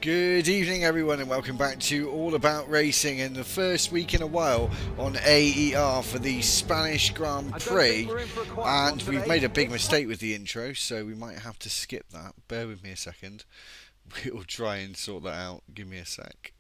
Good evening, everyone, and welcome back to All About Racing in the first week in a while on AER for the Spanish Grand Prix. And we've made a big mistake with the intro, so we might have to skip that. Bear with me a second. We'll try and sort that out. Give me a sec.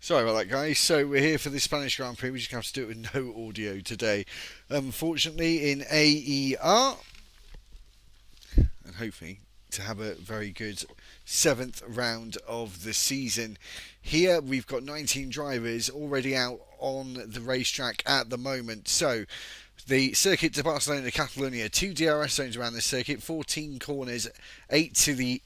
Sorry about that, guys. So we're here for the Spanish Grand Prix. We just have to do it with no audio today. Unfortunately, in AER, and hopefully to have a very good seventh round of the season. Here we've got 19 drivers already out on the racetrack at the moment. So the circuit to Barcelona to Catalonia, 2 DRS zones around the circuit, 14 corners, 6 to the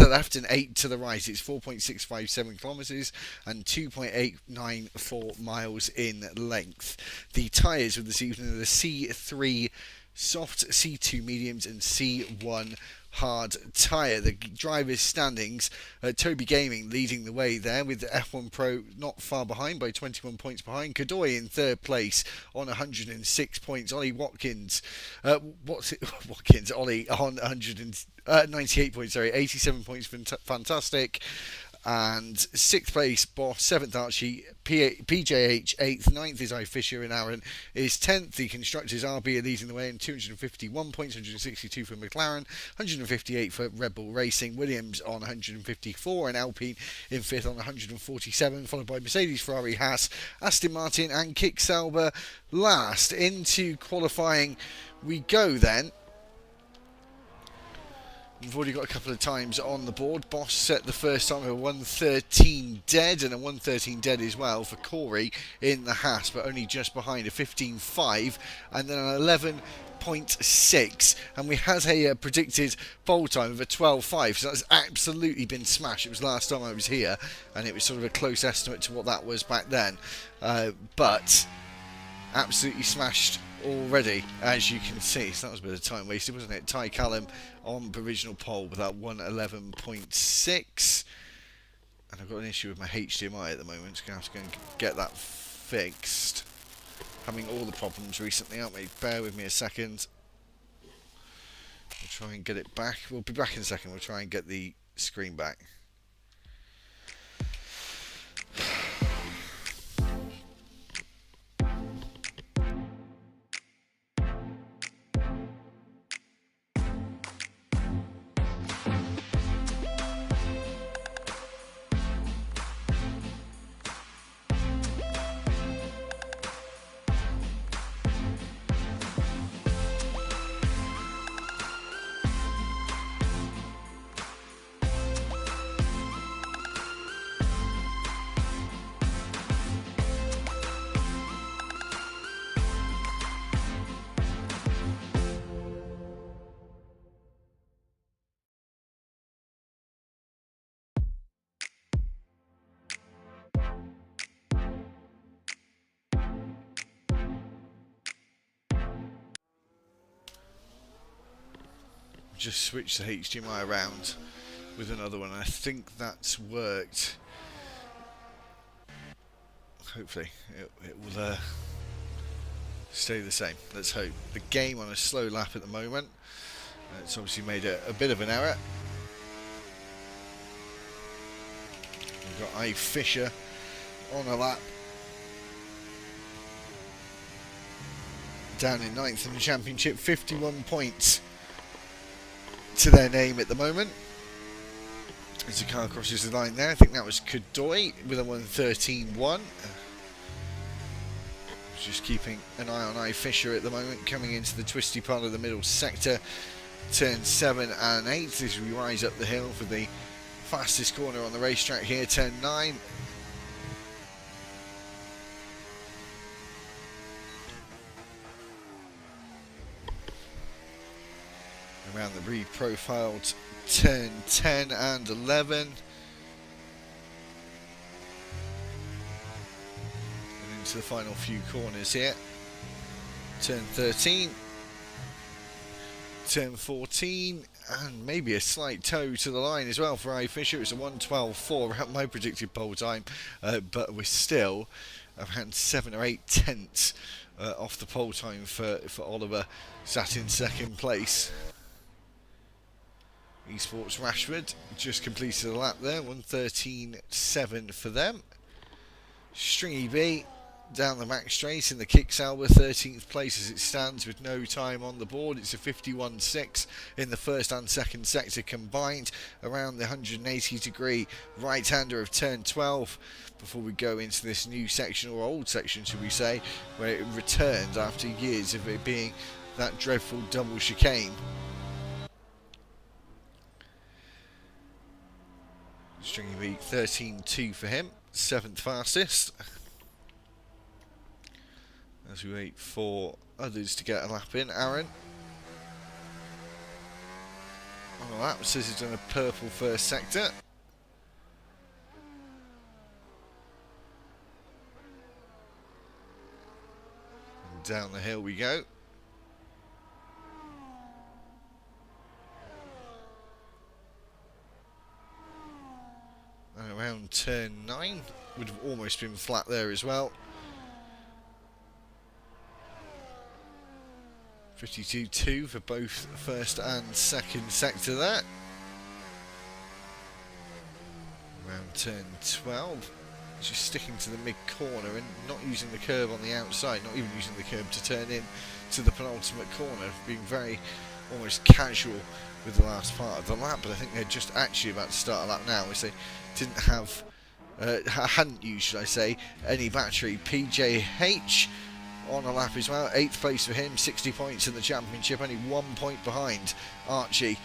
left and 8 to the right. It's 4.657 kilometres and 2.894 miles in length. The tyres of this evening are the C3 soft, C2 mediums and C1 hard tyre. The drivers' standings, Toby Gaming leading the way there with the F1 Pro not far behind by 21 points behind. Kadoy in third place on 106 points. Ollie Watkins, Ollie on 198 points, 87 points, fantastic. And 6th place, Boss, 7th Archie, PJH, 8th, 9th is I Fisher, and Aaron is 10th. The constructors RB are leading the way in 251 points, 162 for McLaren, 158 for Red Bull Racing, Williams on 154, and Alpine in 5th on 147, followed by Mercedes, Ferrari, Haas, Aston Martin, and Kick Sauber last. Into qualifying we go then. We've already got a couple of times on the board. Boss set the first time with a 113 dead and a 113 dead as well for Corey in the Haas, but only just behind a 15.5 and then an 11.6, and we had a predicted pole time of a 12.5, so that's absolutely been smashed. It was last time I was here and it was sort of a close estimate to what that was back then, but absolutely smashed already, as you can see. So that was a bit of time wasted, wasn't it? Ty Callum on provisional pole with that 111.6, and I've got an issue with my HDMI at the moment, so I'm going to have to go and get that fixed. Having all the problems recently, aren't we? Bear with me a second. We'll try and get it back. We'll be back in a second. We'll try and get the screen back. Just switch the HDMI around with another one. I think that's worked. Hopefully it will stay the same. Let's hope. The game on a slow lap at the moment. It's obviously made a bit of an error. We've got I Fisher on a lap. Down in 9th in the championship, 51 points to their name at the moment. As the car crosses the line there, I think that was Kadoy with a 113.1. Just keeping an eye on I Fisher at the moment, coming into the twisty part of the middle sector. turn 7 and 8 as we rise up the hill for the fastest corner on the racetrack here, turn 9. Around the reprofiled turn 10 and 11. And into the final few corners here. Turn 13. Turn 14. And maybe a slight toe to the line as well for I Fisher. It's a 1:12.4 around my predicted pole time. But we're still around 7 or 8 tenths off the pole time for Oliver. Sat in second place. Esports Rashford just completed a lap there, 1:13.7 for them. Stringy B down the back straight in the Kick Sauber, 13th place as it stands with no time on the board. It's a 51.6 in the first and second sector combined, around the 180 degree right-hander of turn 12 before we go into this new section, or old section should we say, where it returns after years of it being that dreadful double chicane. Stringy B 13.2 for him, 7th fastest. As we wait for others to get a lap in, Aaron on a lap says he's done a purple first sector. And down the hill we go. And around turn 9, would have almost been flat there as well. 52.2 for both first and second sector there. Around turn 12, just sticking to the mid corner and not using the curve on the outside, not even using the curve to turn in to the penultimate corner, being very almost casual with the last part of the lap. But I think they're just actually about to start a lap now, as they didn't have, hadn't used, should I say, any battery. PJH on a lap as well, 8th place for him, 60 points in the championship, only 1 point behind Archie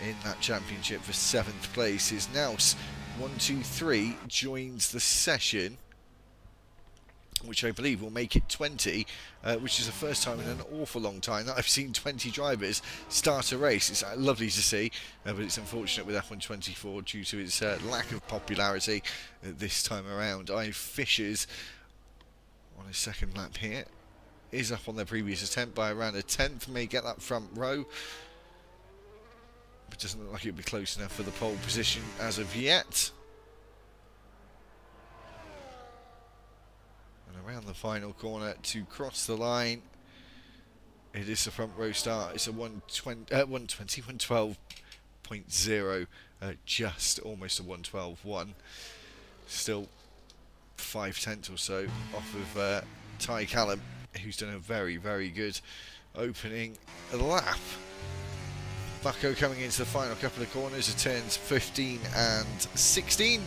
in that championship for 7th place. His Nous 123 joins the session, which I believe will make it 20, which is the first time in an awful long time that I've seen 20 drivers start a race. It's lovely to see, but it's unfortunate with F124 due to its lack of popularity this time around. I Fishers on his second lap here is up on their previous attempt by around a tenth, may get that front row, but doesn't look like it'll be close enough for the pole position as of yet. And around the final corner to cross the line, it is a front row start. It's a 112.0, just almost a 112.1, still 5 tenths or so off of Ty Callum, who's done a very, very good opening lap. Bucko coming into the final couple of corners of turns 15 and 16.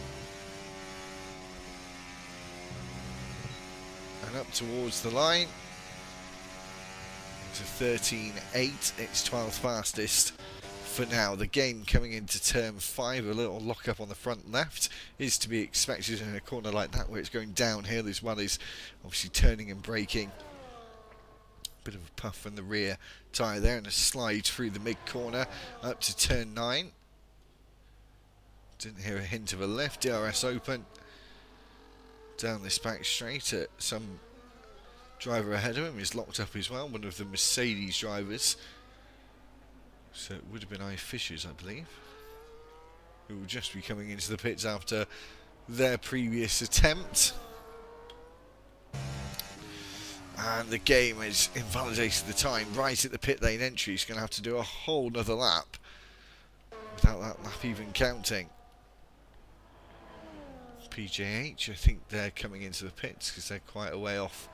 And up towards the line. It's a 13.8, it's 12th fastest for now. The game coming into turn 5, a little lock up on the front left is to be expected in a corner like that where it's going downhill as well as obviously turning and braking. Bit of a puff from the rear tyre there and a slide through the mid corner up to turn 9. Didn't hear a hint of a lift. DRS open down this back straight. Some driver ahead of him is locked up as well, one of the Mercedes drivers. So it would have been I Fishers, I believe, who will just be coming into the pits after their previous attempt. And the game has invalidated the time right at the pit lane entry. He's going to have to do a whole nother lap without that lap even counting. PJH, I think they're coming into the pits because they're quite a way off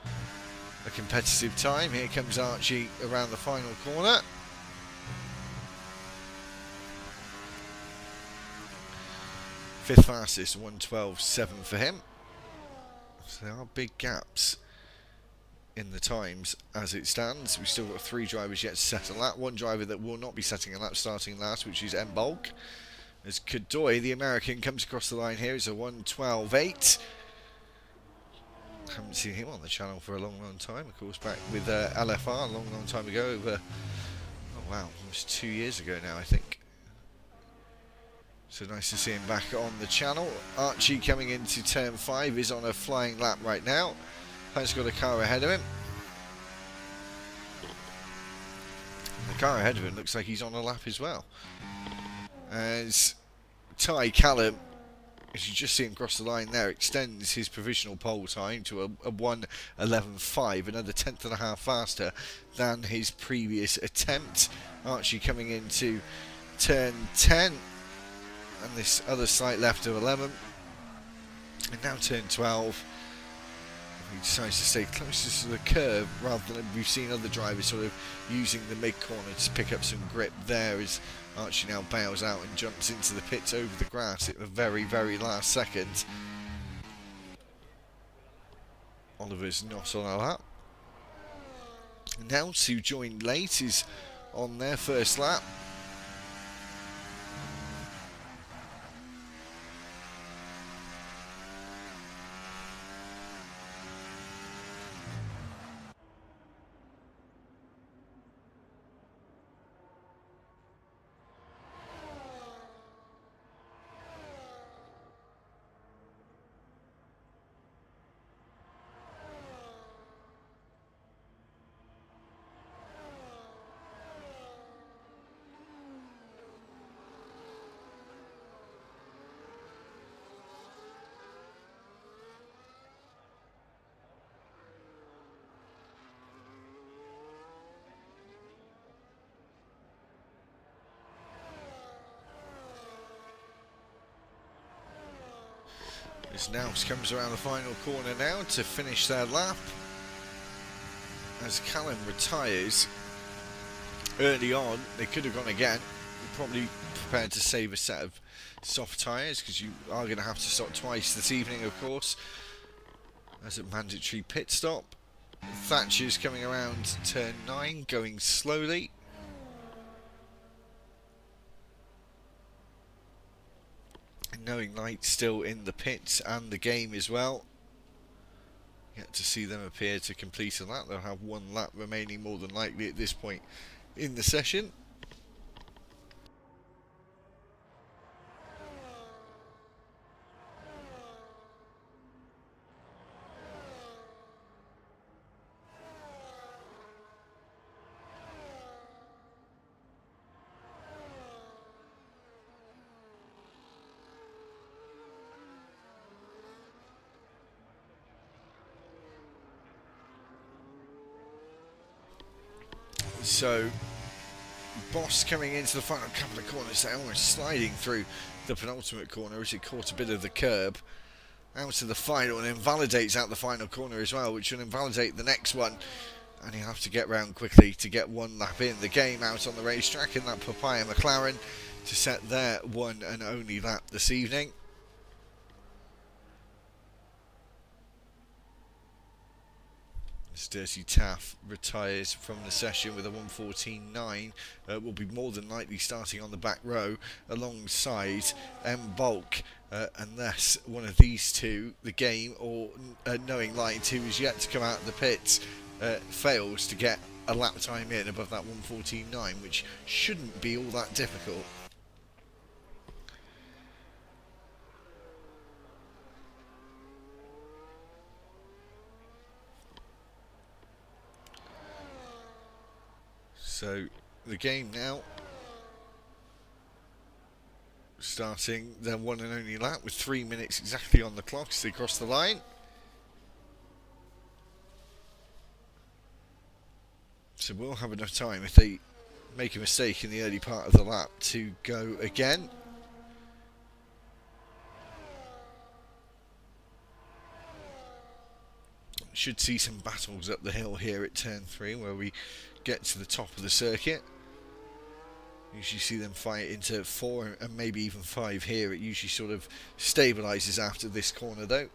a competitive time. Here comes Archie around the final corner. Fifth fastest, 112.7 for him. So there are big gaps in the times as it stands. We've still got 3 drivers yet to set a lap. One driver that will not be setting a lap starting last, which is M. Bulk. As Kadoy, the American, comes across the line here. It's a 1:12.8. Haven't seen him on the channel for a long time. Of course, back with LFR a long time ago. Over, oh wow, almost 2 years ago now, I think. So nice to see him back on the channel. Archie coming into turn 5 is on a flying lap right now. Has got a car ahead of him. The car ahead of him looks like he's on a lap as well. As Ty Callum, as you just see him cross the line there, extends his provisional pole time to a 1:11.5, another 1/10.5 faster than his previous attempt. Archie coming into turn 10, and this other slight left of 11, and now turn 12. He decides to stay closest to the curb rather than we've seen other drivers sort of using the mid corner to pick up some grip there, as Archie now bails out and jumps into the pits over the grass at the very last second. Oliver's not on a lap. Now Sue joined late is on their first lap. As Nous comes around the final corner now to finish their lap. As Callum retires early on, they could have gone again. They're probably prepared to save a set of soft tyres, because you are going to have to stop twice this evening, of course, as a mandatory pit stop. Thatcher's coming around turn 9, going slowly. Knowing Light still in the pits and the game as well. Yet to see them appear to complete a lap. They'll have 1 lap remaining more than likely at this point in the session. So, Boss coming into the final couple of corners there, almost sliding through the penultimate corner as he caught a bit of the curb out to the final, and invalidates out the final corner as well, which will invalidate the next one, and he'll have to get round quickly to get 1 lap in. The game out on the racetrack in that Papaya McLaren to set their 1 and only lap this evening. Dirty Taff retires from the session with a 1:14.9. Will be more than likely starting on the back row alongside M. Bulk, unless one of these two, the game or Knowing Light, who is yet to come out of the pits, fails to get a lap time in above that 1:14.9, which shouldn't be all that difficult. So the game now starting their 1 and only lap with 3 minutes exactly on the clock as they cross the line. So we'll have enough time if they make a mistake in the early part of the lap to go again. Should see some battles up the hill here at turn 3 where we get to the top of the circuit. Usually see them fight into 4 and maybe even 5 here. It usually sort of stabilises after this corner though,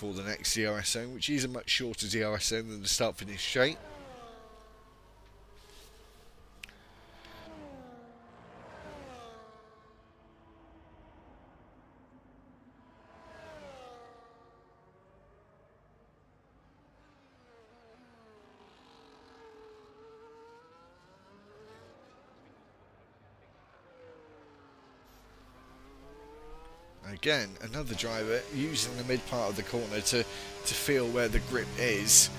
for the next DRS zone, which is a much shorter DRS zone than the start-finish straight. Again, another driver using the mid part of the corner to feel where the grip is.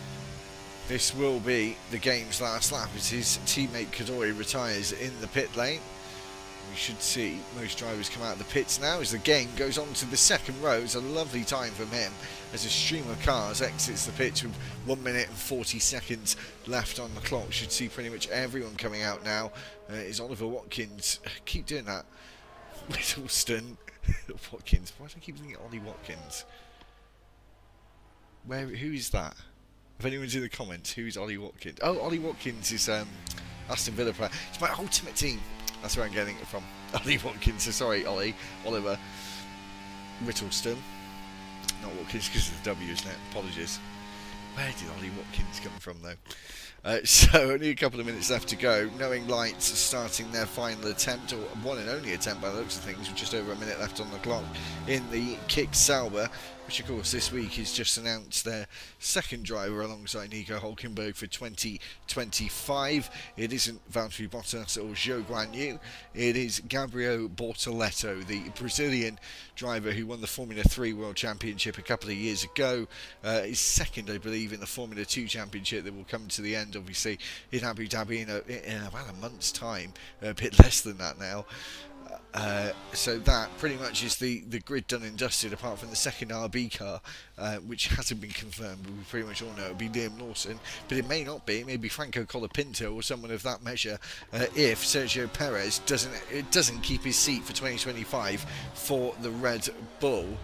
This will be the game's last lap as his teammate Kadori retires in the pit lane. We should see most drivers come out of the pits now as the game goes on to the second row. It's a lovely time from him as a stream of cars exits the pits with 1 minute and 40 seconds left on the clock. Should see pretty much everyone coming out now. Is Oliver Watkins. Keep doing that. Whittleston. Watkins. Why do I keep thinking Ollie Watkins? Who is that? If anyone's in the comments, who's Ollie Watkins? Oh, Ollie Watkins is Aston Villa player. It's my ultimate team. That's where I'm getting it from. Ollie Watkins. So sorry, Oliver Whittleston. Not Watkins because it's a W, isn't it? Apologies. Where did Ollie Watkins come from though? So only a couple of minutes left to go. Knowing Lights starting their final attempt, or one and only attempt by the looks of things, with just over a minute left on the clock in the Kick Sauber, which of course this week has just announced their second driver alongside Nico Hulkenberg for 2025. It isn't Valtteri Bottas or Zhou Guanyu, it is Gabriel Bortoleto, the Brazilian driver who won the Formula 3 World Championship a couple of years ago. Is second, I believe, in the Formula 2 Championship that will come to the end obviously in Abu Dhabi in about a month's time, a bit less than that now. So that pretty much is the grid done and dusted, apart from the second RB car, which hasn't been confirmed, but we pretty much all know it'll be Liam Lawson, but it may not be. It may be Franco Colapinto or someone of that measure if Sergio Perez doesn't keep his seat for 2025 for the Red Bull.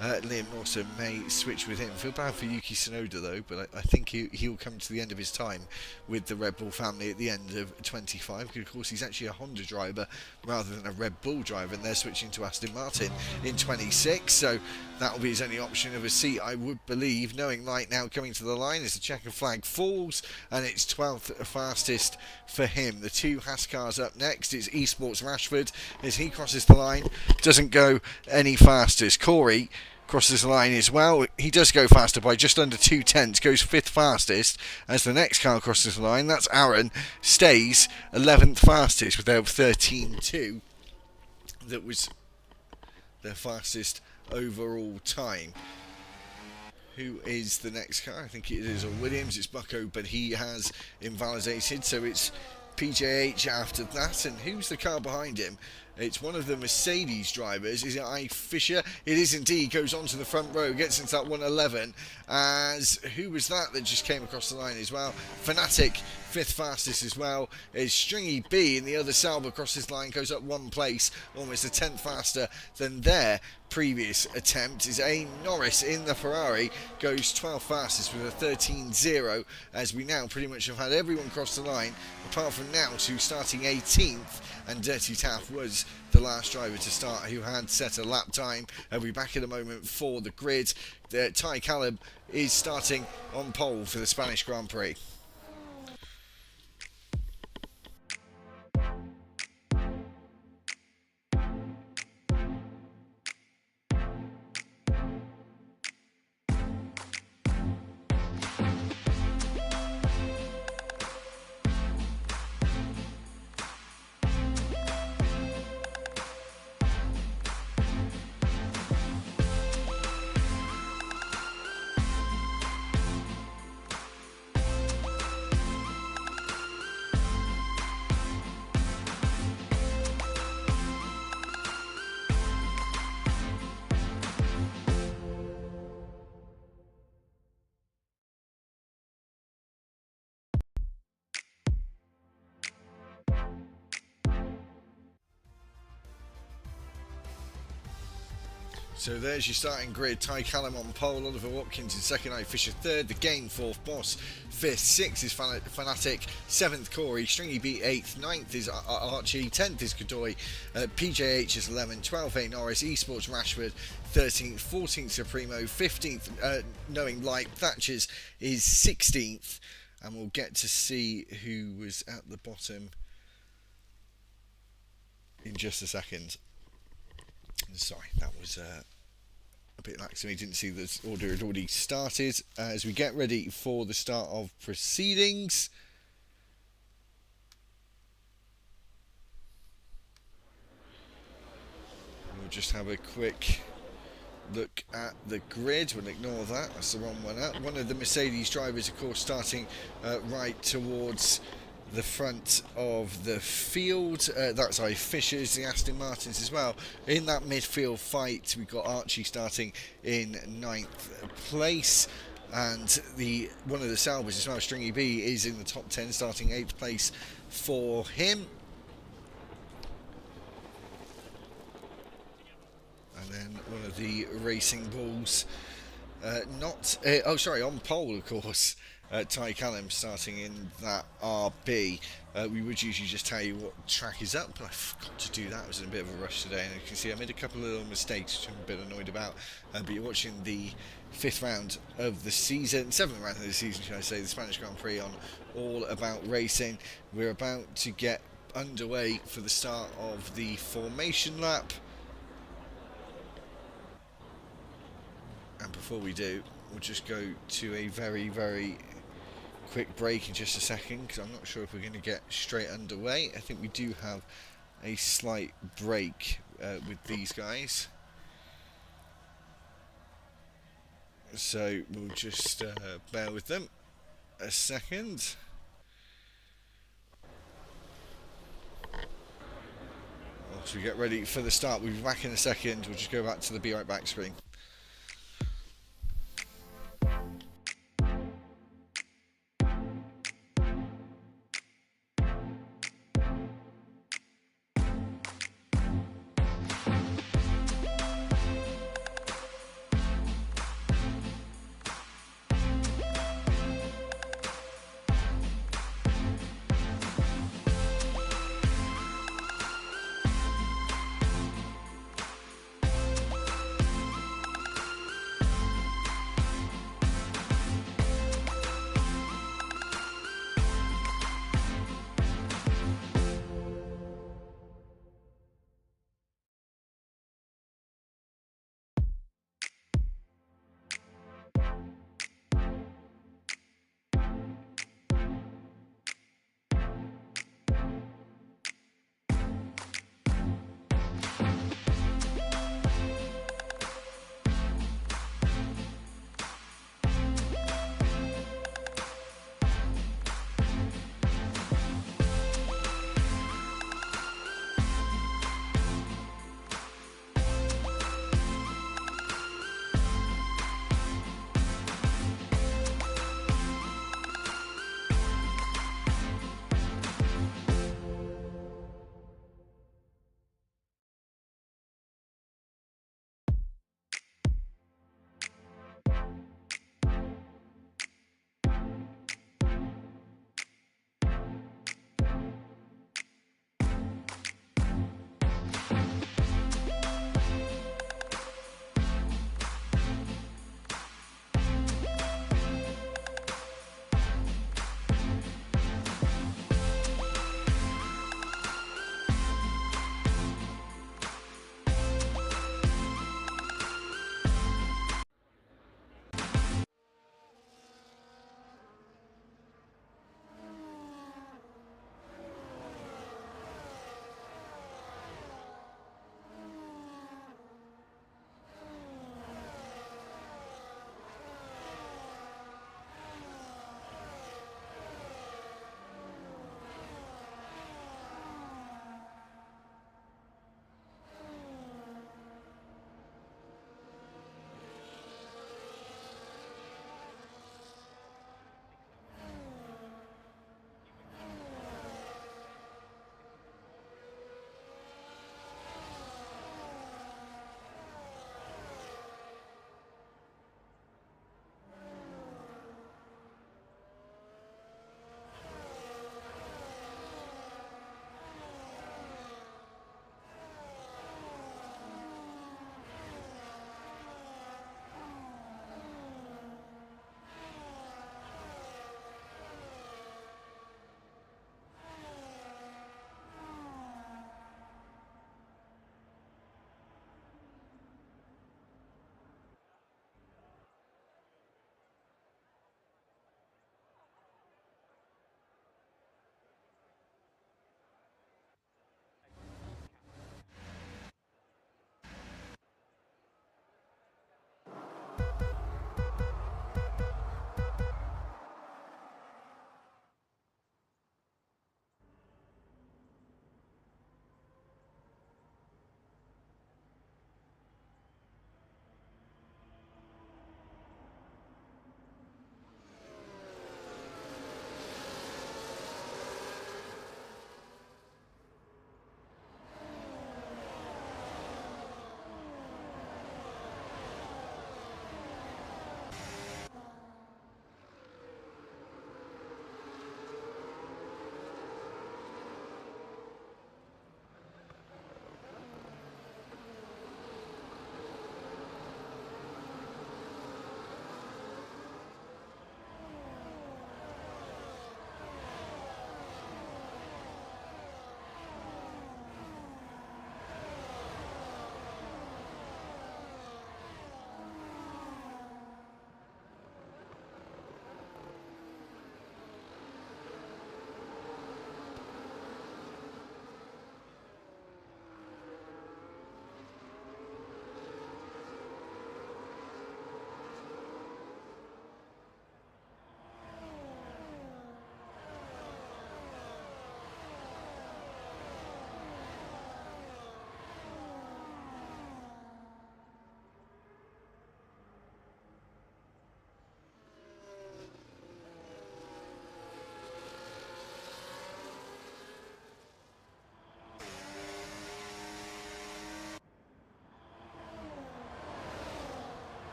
Liam Lawson may switch with him. I feel bad for Yuki Tsunoda though, but I think he'll come to the end of his time with the Red Bull family at the end of 25, because of course he's actually a Honda driver rather than a Red Bull driver, and they're switching to Aston Martin in 26, so that'll be his only option of a seat, I would believe. Knowing Light now coming to the line as the checker flag falls, and it's 12th fastest for him. The two Haas cars up next is Esports Rashford as he crosses the line, doesn't go any fastest. Corey crosses the line as well. He does go faster by just under 2/10, goes 5th fastest as the next car crosses the line. That's Aaron, stays 11th fastest with their 13.2. That was their fastest overall time. Who is the next car? I think it is a Williams. It's Bucko, but he has invalidated, so it's PJH after that. And who's the car behind him? It's one of the Mercedes drivers. Is it I. Fisher? It is indeed. Goes on to the front row, gets into that 111. As who was that just came across the line as well? Fanatic, 5th fastest as well. Is Stringy B in the other Sauber crosses line, goes up one place, almost a 10th faster than their previous attempt. Is A. Norris in the Ferrari, goes 12th fastest with a 13.0, as we now pretty much have had everyone cross the line apart from Naus, who's starting 18th, and Dirty Taff was the last driver to start who had set a lap time. We'll be back in a moment for the grid. Ty Caleb is starting on pole for the Spanish Grand Prix. So there's your starting grid. Ty Callum on pole, Oliver Watkins in second, I Fisher third, The Game fourth, Boss fifth, sixth is Fanatic, seventh Corey, Stringy B eighth, ninth is Archie, 10th is Godoy, PJH is 11th, 12th A Norris, Esports Rashford, 13th, 14th Supremo, 15th Knowing Light, Thatchers is 16th, and we'll get to see who was at the bottom in just a second. Sorry, that was a bit lax. We didn't see the order had already started. As we get ready for the start of proceedings, we'll just have a quick look at the grid. We'll ignore that, that's the wrong one out. One of the Mercedes drivers, of course, starting right towards the front of the field. That's I Fishers, the Aston Martins as well. In that midfield fight, we've got Archie starting in 9th place. And one of the Salvers as well, Stringy B, is in the top 10, starting 8th place for him. And then one of the Racing Bulls, on pole, of course, Ty Callum starting in that RB. We would usually just tell you what track is up, but I forgot to do that. I was in a bit of a rush today, and you can see I made a couple of little mistakes, which I'm a bit annoyed about. But you're watching the 5th round of the season, 7th round of the season, should I say, the Spanish Grand Prix on All About Racing. We're about to get underway for the start of the formation lap. And before we do, we'll just go to a very, very quick break in just a second, because I'm not sure if we're going to get straight underway. I think we do have a slight break with these guys. So we'll just bear with them a second. As we get ready for the start, we'll be back in a second. We'll just go back to the Be Right Back screen.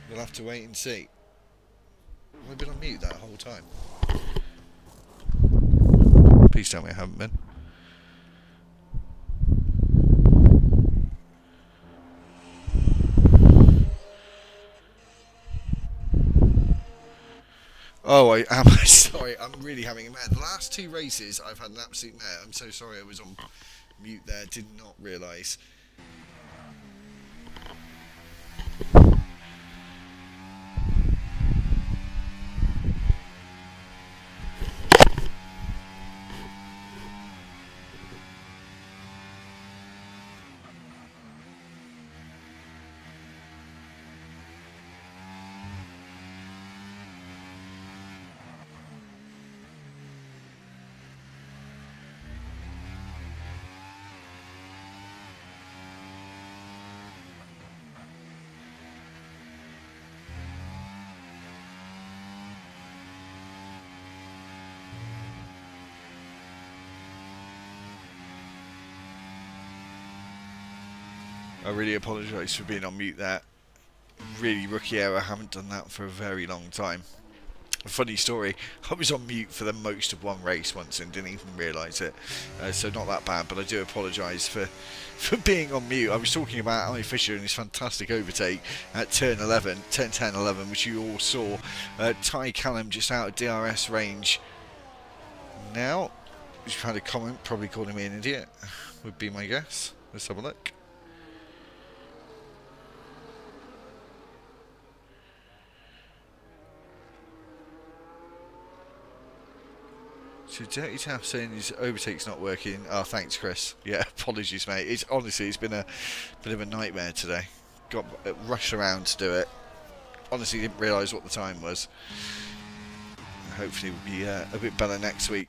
We'll have to wait and see. I've been on mute that whole time. Please tell me I haven't been. Oh, I am sorry. I'm really having a mare. The last two races, I've had an absolute mare. I'm so sorry I was on mute there. Did not realise. I really apologise for being on mute there. Really rookie error. I haven't done that for a very long time. A funny story, I was on mute for the most of one race once and didn't even realise it. So not that bad, but I do apologise for being on mute. I was talking about Ali Fisher and his fantastic overtake at turn 11, 10, 11, which you all saw. Ty Callum just out of DRS range. Now, you've had a comment, probably calling me an idiot, would be my guess. Let's have a look. So Dirty Taff saying his overtake's not working. Oh, thanks, Chris. Yeah, apologies, mate. It's honestly, it's been a bit of a nightmare today. Got rushed around to do it. Honestly, didn't realise what the time was. Hopefully, we'll be a bit better next week.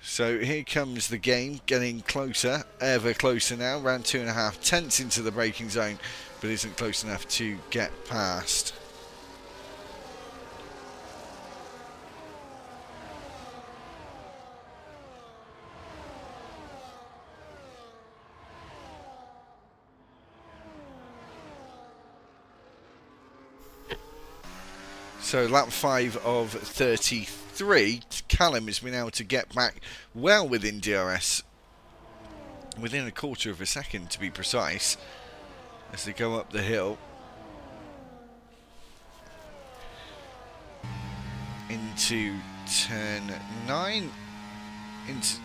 So here comes the game, getting closer, ever closer now. Around 2.5 tenths into the braking zone, but isn't close enough to get past. So lap 5 of 33, Callum has been able to get back well within DRS, within a quarter of a second to be precise, as they go up the hill into turn 9,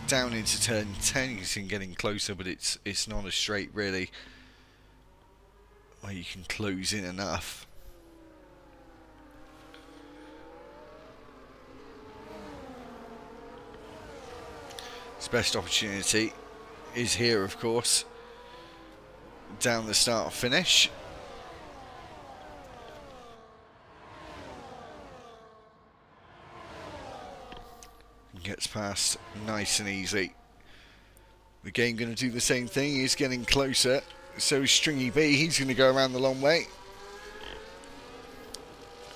down into turn 10. You can see getting closer, but it's not a straight really where you can close in enough. His best opportunity is here, of course, down the start finish. Gets past nice and easy. The game going to do the same thing. He's getting closer. So is Stringy B. He's going to go around the long way.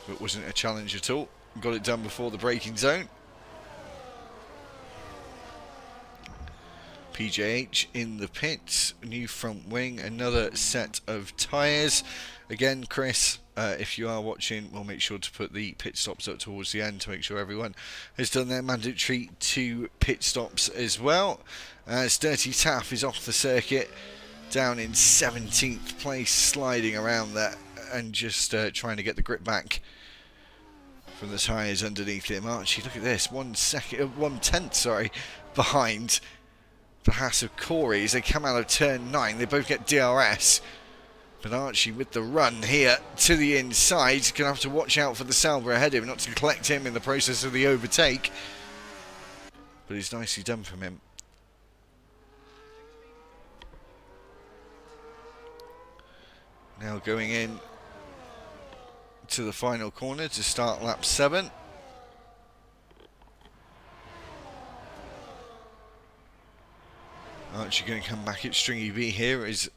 It wasn't a challenge at all. Got it done before the braking zone. PJH in the pits, new front wing, another set of tyres. Again, Chris, if you are watching, we'll make sure to put the pit stops up towards the end to make sure everyone has done their mandatory 2 pit stops as well. As Dirty Taff is off the circuit, down in 17th place, sliding around there and just trying to get the grip back from the tyres underneath him. Archie, look at this, 1 tenth, behind the Haas of Corey as they come out of turn 9. They both get DRS, but Archie with the run here to the inside. Going to have to watch out for the Sauber ahead of him, not to collect him in the process of the overtake, but it's nicely done from him. Now going in to the final corner to start lap 7. Archie going to come back at Stringy B here as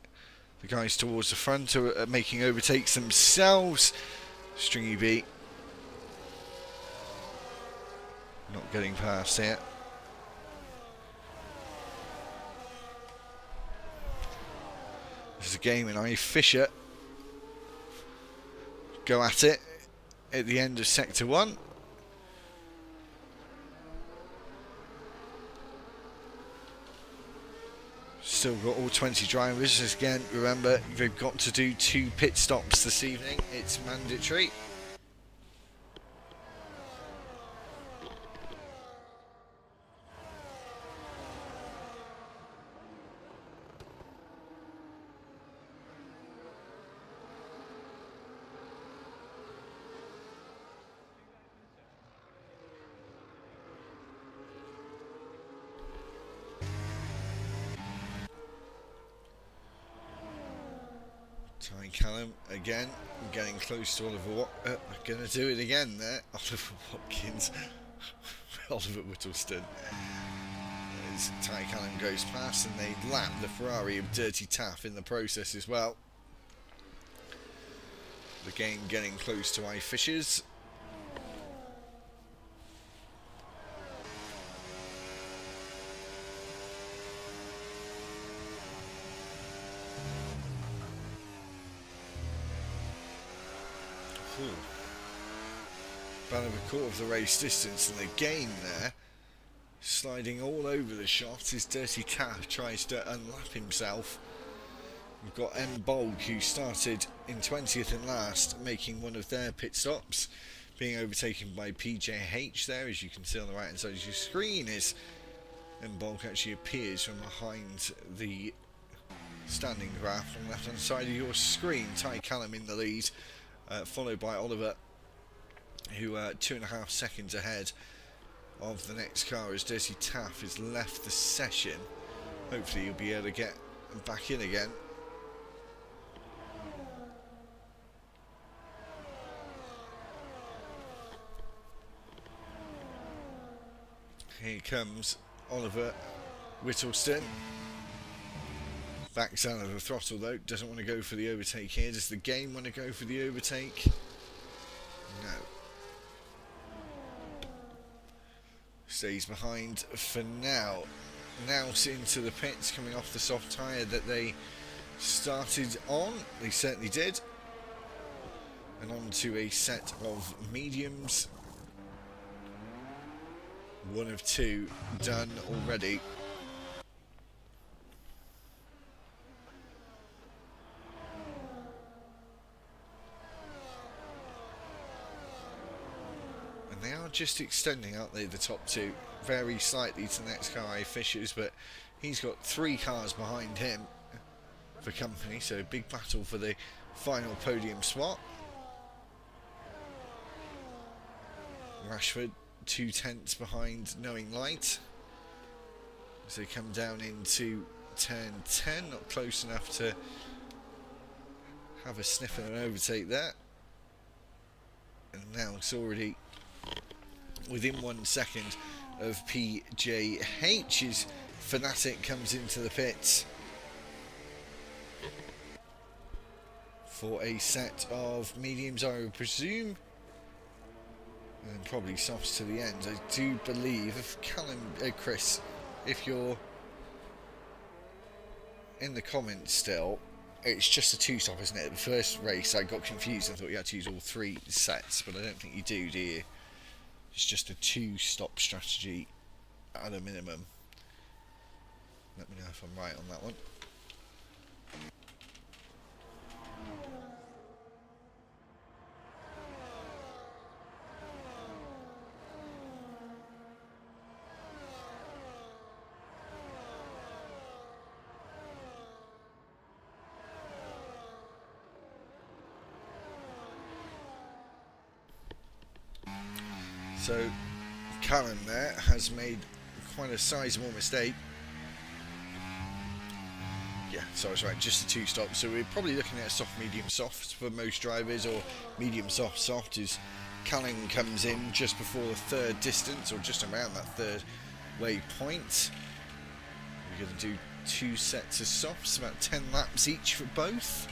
the guys towards the front are making overtakes themselves. Stringy B not getting past here. This is a game in Ali Fisher go at it at the end of Sector 1. Still got all 20 drivers. Again, remember, they've got to do 2 pit stops this evening. It's mandatory. Ty Callum again, getting close to Oliver going to do it again there. Oliver Watkins, Oliver Whittleston. As Ty Callum goes past, and they lap the Ferrari of Dirty Taff in the process as well. The game getting close to I Fishers. About a quarter of the race distance, and the gain there, sliding all over the shot, is Dirty Taff tries to unlap himself. We've got M. Bolg, who started in 20th and last, making one of their pit stops, being overtaken by PJH there, as you can see on the right hand side of your screen. Is M. Bolg actually appears from behind the standing graph on the left hand side of your screen. Ty Callum in the lead, followed by Oliver, who are 2.5 seconds ahead of the next car as Dirty Taff has left the session. Hopefully he'll be able to get back in again. Here comes Oliver Whittleston. Backs out of the throttle though, doesn't want to go for the overtake here. Does the game want to go for the overtake? No. Stays behind for now. Now into the pits, coming off the soft tyre that they started on. They certainly did. And on to a set of mediums. 1 of 2 done already. They are just extending, aren't they, the top 2 very slightly to the next car, A. Fishers, but he's got 3 cars behind him for company, so big battle for the final podium spot. Rashford 2 tenths behind Knowing Light as they come down into turn 10, not close enough to have a sniff and an overtake there. And now it's already within 1 second of PJH as Fanatic comes into the pits for a set of mediums, I would presume, and probably softs to the end. I do believe, if Chris, if you're in the comments still, it's just a 2-stop, isn't it? The first race I got confused, I thought you had to use all 3 sets, but I don't think you do you? It's just a 2-stop strategy at a minimum. Let me know if I'm right on that one. So Callum there has made quite a sizable mistake. Yeah, so I was right, just a 2-stop. So we're probably looking at a soft, medium, soft for most drivers, or medium, soft, soft as Callum comes in just before the 3rd distance, or just around that 3rd waypoint. We're going to do 2 sets of softs, about 10 laps each for both.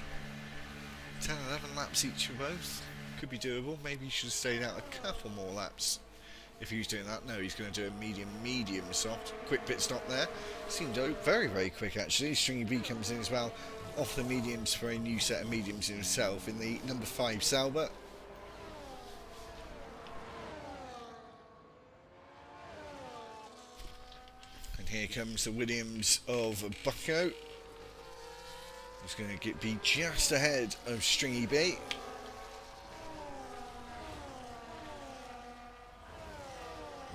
10, 11 laps each for both. Could be doable. Maybe he should have stayed out a couple more laps if he was doing that. No, he's going to do a medium soft. Quick pit stop there. Seemed very, very quick actually. Stringy B comes in as well off the mediums for a new set of mediums himself in the number 5 Sauber. And here comes the Williams of Bucko. He's going to be just ahead of Stringy B.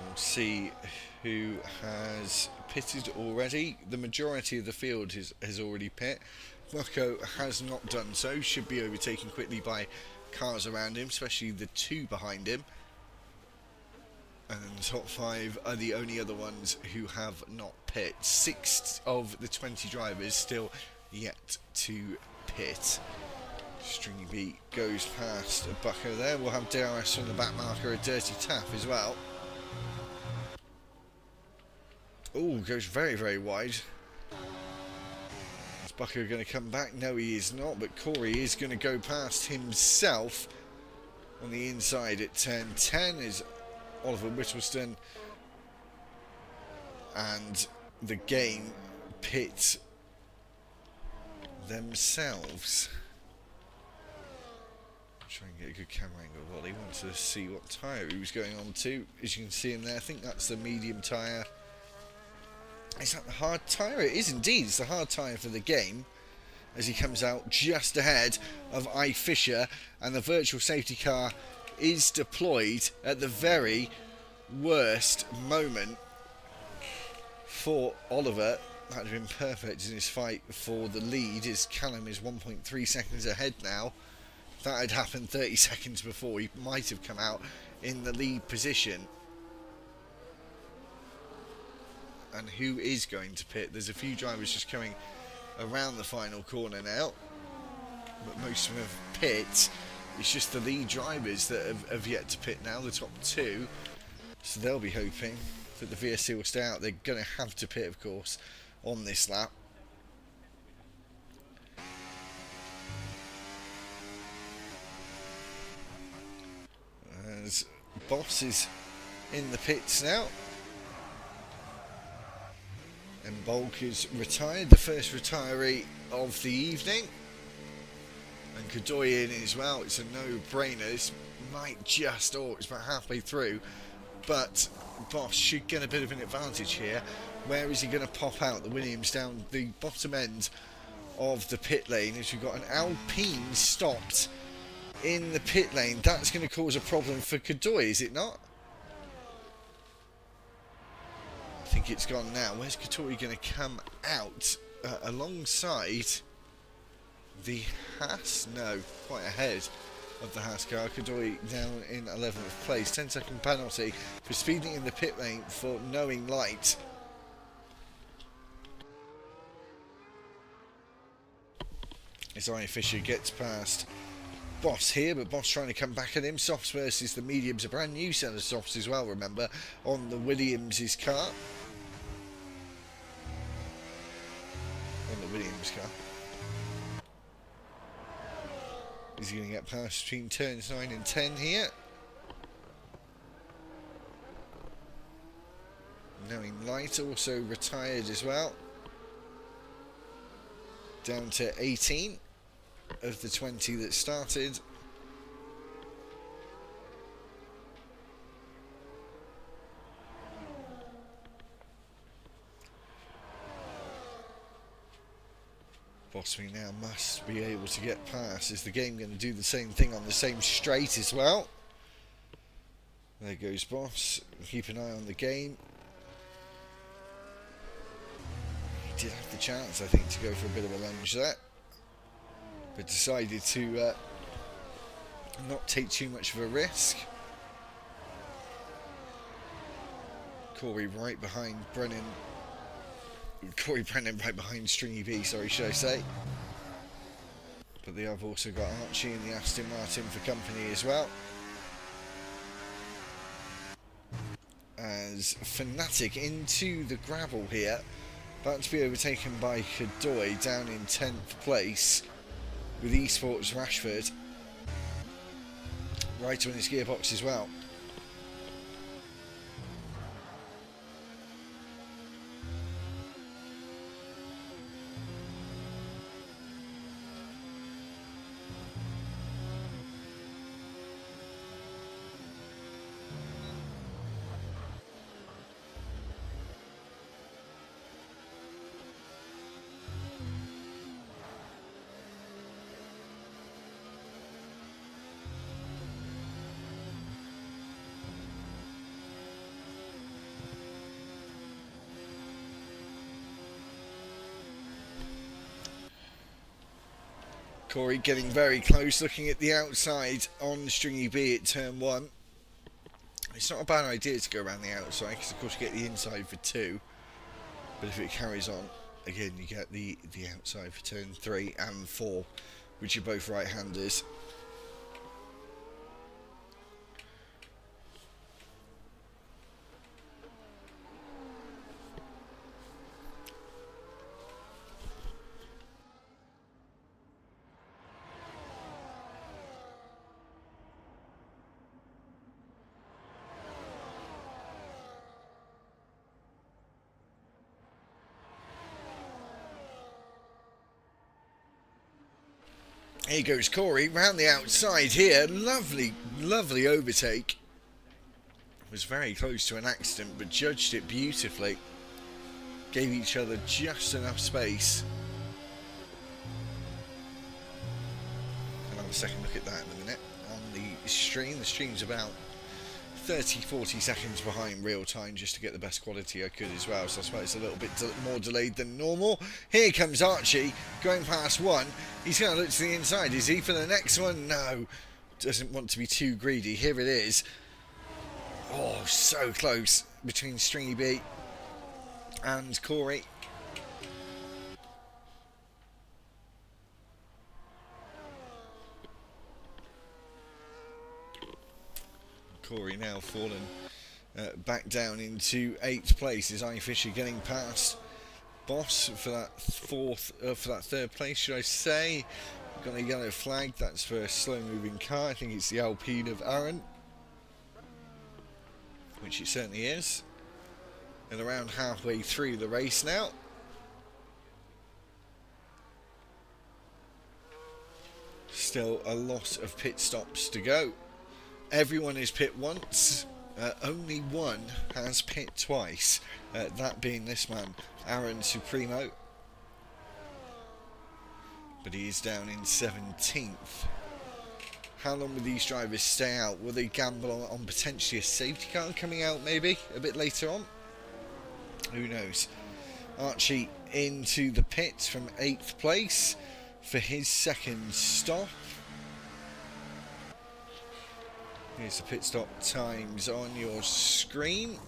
We'll see who has pitted already. The majority of the field has already pit. Bucko has not done so. Should be overtaken quickly by cars around him, especially the two behind him. And the top 5 are the only other ones who have not pit. 6 of the 20 drivers still yet to pit. Stringy B goes past Bucko there. We'll have DRS on the back marker, a dirty tap as well. Oh, goes very, very wide. Is Bucko going to come back? No, he is not, but Corey is going to go past himself on the inside at turn 10 is Oliver Whittleston, and the game pit themselves. Try and get a good camera angle of Ollie. Wanted to see what tyre he was going on to. As you can see him there, I think that's the medium tyre. Is that the hard tyre? It is indeed. It's the hard tyre for the game, as he comes out just ahead of I. Fisher, and the virtual safety car is deployed at the very worst moment for Oliver. That would have been perfect in his fight for the lead, as Callum is 1.3 seconds ahead now. If that had happened 30 seconds before, he might have come out in the lead position. And who is going to pit? There's a few drivers just coming around the final corner now, but most of them have pit. It's just the lead drivers that have yet to pit now, the top 2. So they'll be hoping that the VSC will stay out. They're going to have to pit, of course, on this lap. As Boss is in the pits now. And Bulk is retired, the first retiree of the evening. And Godoy in as well. It's a no-brainer. This might just, it's about halfway through. But Boss should get a bit of an advantage here. Where is he going to pop out? The Williams down the bottom end of the pit lane, as we've got an Alpine stopped in the pit lane. That's going to cause a problem for Godoy, is it not? I think it's gone now. Where's Katori going to come out? Alongside the Haas? No, quite ahead of the Haas car. Katori down in 11th place. 10-second penalty for speeding in the pit lane for knowing light. As Iron Fisher gets past Boss here, but Boss trying to come back at him. Softs versus the mediums, a brand new set of softs as well, remember, on the Williams' car. On the Williams car. Is he going to get past between turns 9 and 10 here? Knowing Light also retired as well. Down to 18 of the 20 that started. Bossman now must be able to get past. Is the game going to do the same thing on the same straight as well? There goes Boss. Keep an eye on the game. He did have the chance, I think, to go for a bit of a lunge there, but decided to not take too much of a risk. Corey right behind Brennan. Corey Brennan right behind Stringy B, sorry, should I say. But they have also got Archie and the Aston Martin for company as well. As Fnatic into the gravel here. About to be overtaken by Kadoy down in 10th place with Esports Rashford. Right on his gearbox as well. Corey getting very close, looking at the outside on Stringy B at turn 1. It's not a bad idea to go around the outside because of course you get the inside for 2. But if it carries on, again you get the outside for turn 3 and 4, which are both right-handers. Here goes Corey round the outside here. Lovely, lovely overtake. Was very close to an accident, but judged it beautifully. Gave each other just enough space. I'll have a second look at that in a minute. On the stream, the stream's about 30-40 seconds behind real time just to get the best quality I could as well, so I suppose it's a little bit more delayed than normal. Here comes Archie going past one. He's going to look to the inside. Is he for the next one? No, doesn't want to be too greedy. Here it is. Oh, so close between Stringy B and Corey. Corey now fallen back down into 8th place. Is I Fisher getting past Boss for that third place, should I say? Got a yellow flag. That's for a slow-moving car. I think it's the Alpine of Aaron, which it certainly is. And around halfway through the race now. Still a lot of pit stops to go. Everyone is pit once, only one has pit twice, that being this man, Aaron Supremo. But he is down in 17th. How long will these drivers stay out? Will they gamble on potentially a safety car coming out maybe a bit later on? Who knows? Archie into the pits from 8th place for his second stop. Here's the pit stop times on your screen.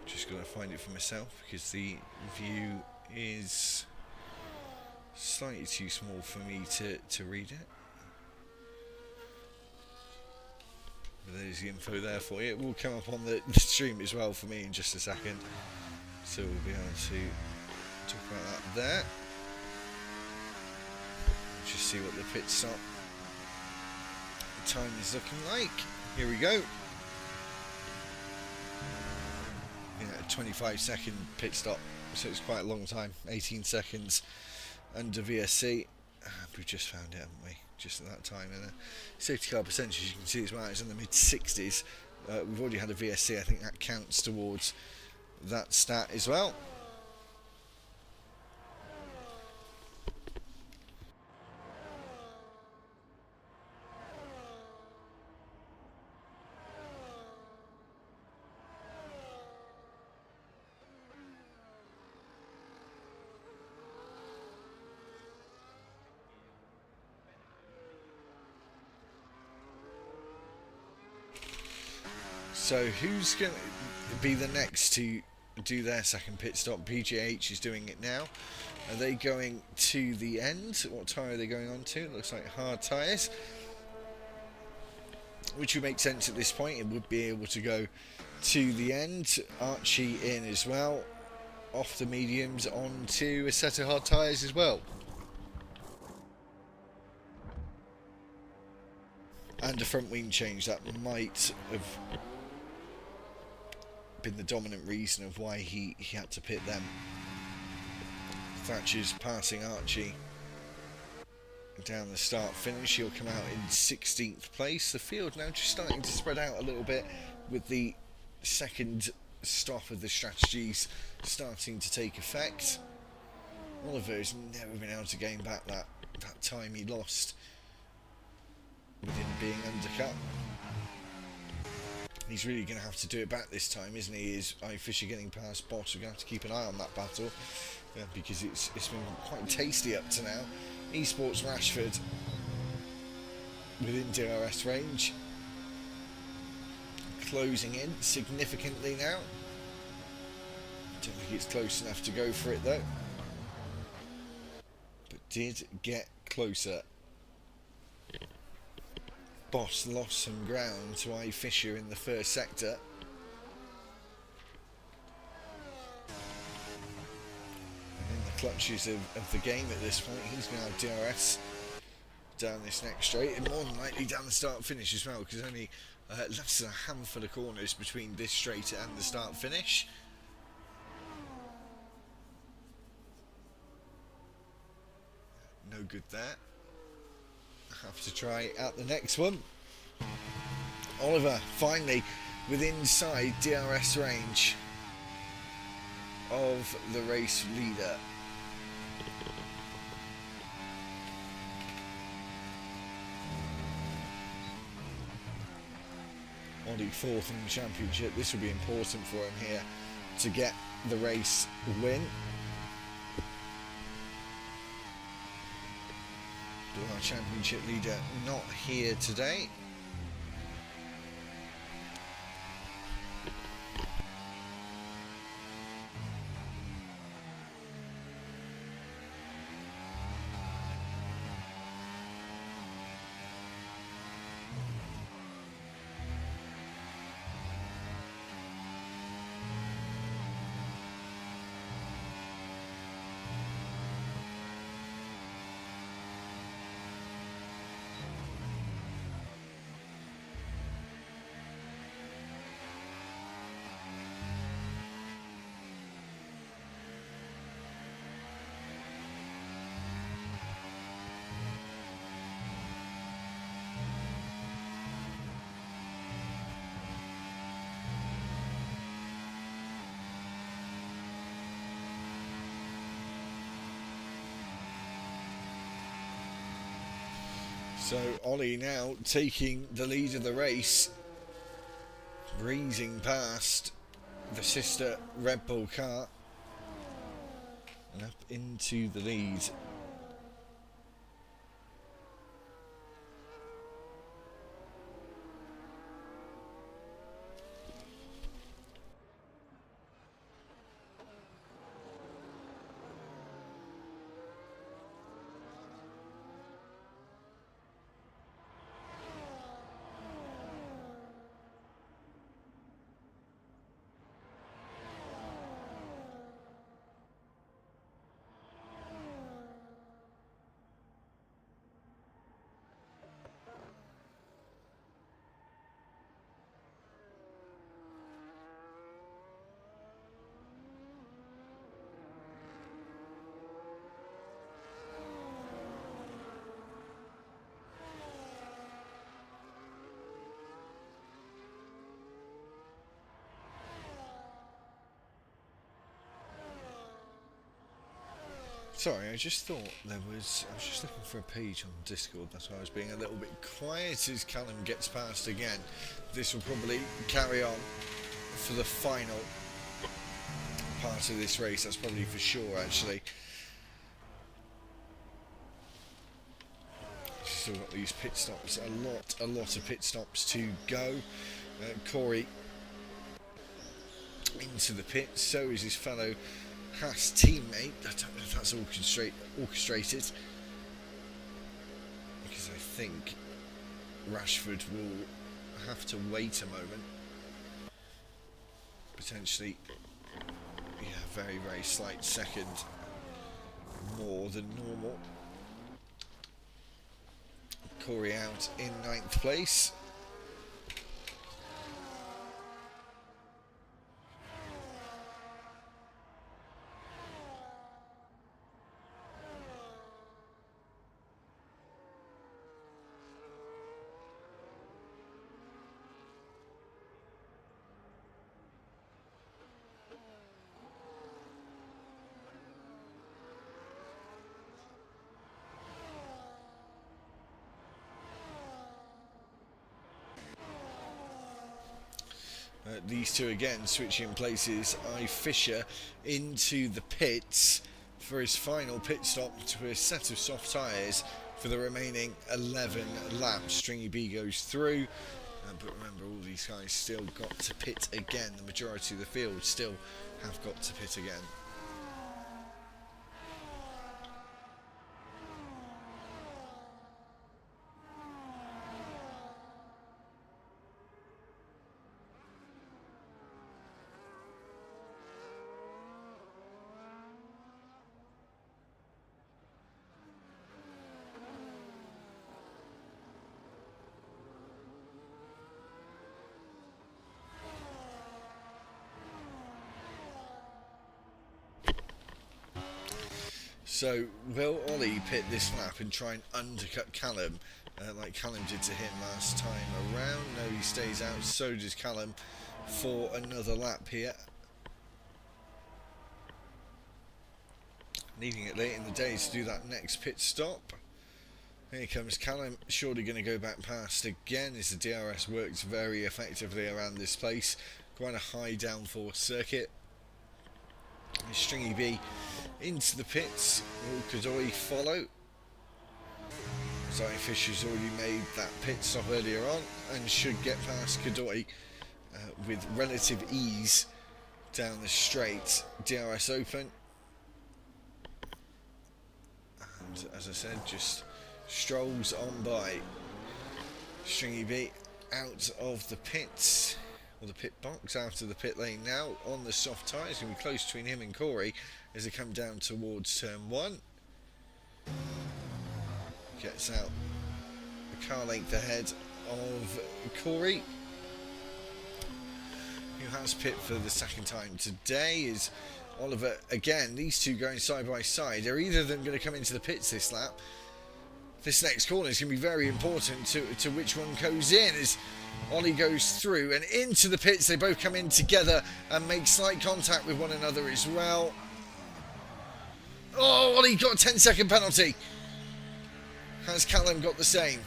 Just got to find it for myself because the view is slightly too small for me to read it. But there's the info there for you. It will come up on the stream as well for me in just a second. So we'll be able to talk about that there. Just see what the pit stop time is looking like. Here we go. A 25-second pit stop, so it's quite a long time. 18 seconds under VSC. We've just found it, haven't we? Just at that time. And safety car percentage, you can see as well, it's in the mid-60s. We've already had a VSC. I think that counts towards that stat as well. So who's going to be the next to do their second pit stop? BJH is doing it now. Are they going to the end? What tyre are they going on to? It looks like hard tyres, which would make sense at this point. It would be able to go to the end. Archie in as well, off the mediums onto a set of hard tyres as well. And a front wing change that might have been the dominant reason of why he had to pit them. Thatcher's passing Archie down the start finish. He'll come out in 16th place. The field now just starting to spread out a little bit with the second stop of the strategies starting to take effect. Oliver has never been able to gain back that time he lost with him being undercut. He's really going to have to do it back this time, isn't he? Is I Fisher getting past Boss? We're going to have to keep an eye on that battle. because it's been quite tasty up to now. Esports Rashford within DRS range, closing in significantly now. Don't think it's close enough to go for it though, but did get closer. Boss lost some ground to I Fisher in the first sector. And in the clutches of the game at this point, he's going to have DRS down this next straight, and more than likely down the start finish as well, because only less than a handful of corners between this straight and the start finish. No good there. Have to try out the next one. Oliver finally within inside DRS range of the race leader. Ollie fourth in the championship. This will be important for him here to get the race win. Our championship leader not here today. So Ollie now taking the lead of the race, breezing past the sister Red Bull car and up into the lead. Sorry, I just thought I was just looking for a page on Discord, that's why I was being a little bit quiet as Callum gets past again. This will probably carry on for the final part of this race, that's probably for sure actually. Still got these pit stops, a lot of pit stops to go. Corey into the pit, so is his fellow Haas teammate. I don't know if that's orchestrated, because I think Rashford will have to wait a moment. Potentially, yeah, very, very slight second more than normal. Corey out in 9th place. These two again switching places. I Fisher into the pits for his final pit stop to a set of soft tyres for the remaining 11 laps. Stringy B goes through, but remember, all these guys still got to pit again. The majority of the field still have got to pit again. So will Ollie pit this lap and try and undercut Callum like Callum did to him last time around? No, he stays out. So does Callum for another lap here. Needing it late in the day to do that next pit stop. Here comes Callum, surely going to go back past again as the DRS works very effectively around this place. Quite a high downforce circuit. Stringy B into the pits. Will Godoy follow? Zoe Fisher's already made that pit stop earlier on and should get past Godoy with relative ease down the straight. DRS open. And as I said, just strolls on by. Stringy B out of the pits. Or the pit box, out of the pit lane now on the soft tyres. Going to be close between him and Corey as they come down towards turn 1. Gets out a car length ahead of Corey, who has pit for the second time today. Is Oliver again. These two going side by side. Are either of them going to come into the pits this lap? This next corner is going to be very important to which one goes in. As Ollie goes through and into the pits, they both come in together and make slight contact with one another as well. Oh, Ollie got a 10-second penalty. Has Callum got the same?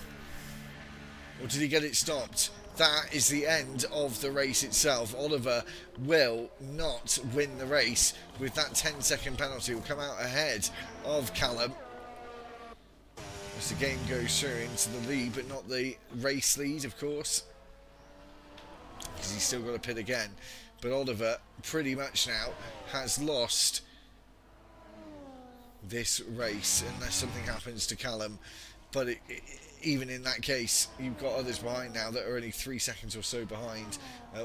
Or did he get it stopped? That is the end of the race itself. Oliver will not win the race with that 10-second penalty. Will come out ahead of Callum as the game goes through into the lead, but not the race lead, of course, because he's still got to pit again. But Oliver pretty much now has lost this race unless something happens to Callum. But even in that case, you've got others behind now that are only 3 seconds or so behind.